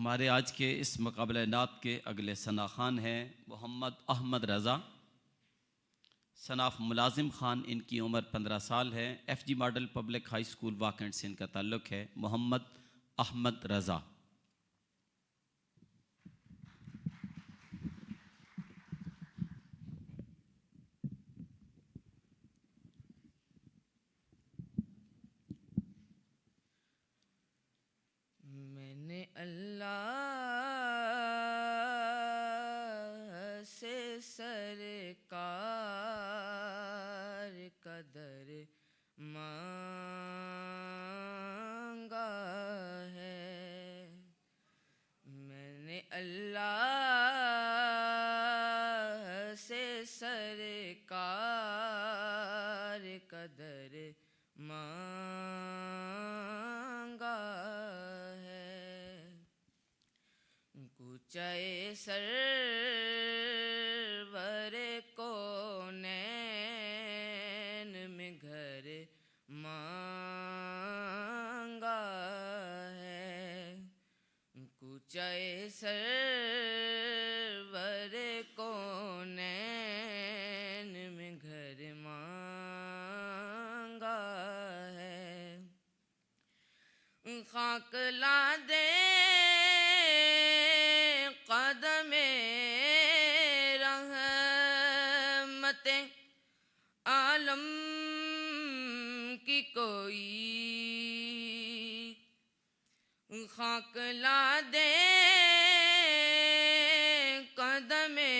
हमारे आज के इस मुकाबला नात के अगले सना खान हैं मोहम्मद अहमद रज़ा, सनाफ मुलाजिम ख़ान। इनकी उम्र 15 साल है। FG model public high school वाकंड से इनका ताल्लुक़ है। मोहम्मद अहमद रज़ा। मैंने अल्लाह से सरकार का दर मांगा है। मैंने अल्लाह से सरकार का दर मांगा है। कुचाए सरवर को नैन में घर मांगा है। कुचाए सरवर को नैन में घर मांगा है। खाक ला दे कदमे रहमते आलम की कोई। खाक ला दे कदमे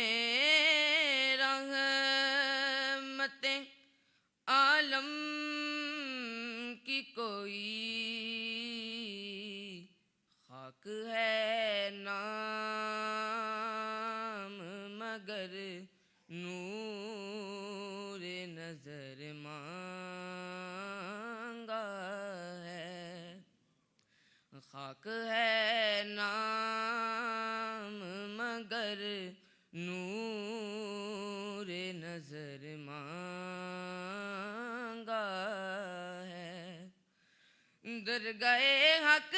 रहमते आलम की कोई। खाक है नाम मगर नूर नजर मांगा है। खाक है नाम मगर नूर नजर मांगा है। दरगाहे हक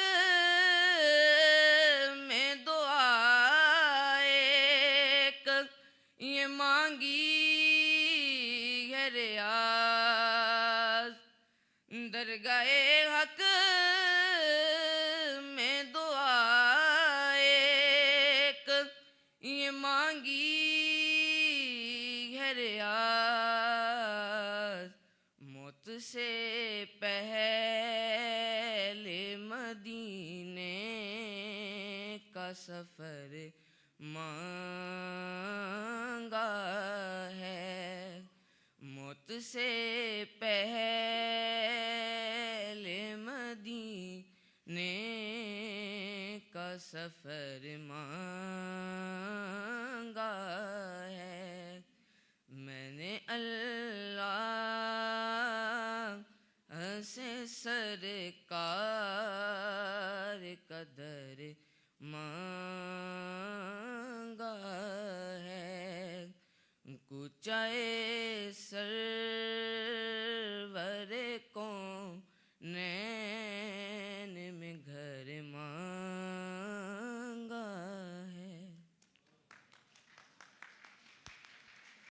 में दुआ एक ये मांगी है रियाज। दरगाहे हक में दुआ एक ये मांगी है रियाज। मौत से पहले मदीने का सफर मांगा है। मौत से पहले मदीने का सफर मांगा है। मैंने अल्लाह से सरकार का दर मांगा है। कुचाए सर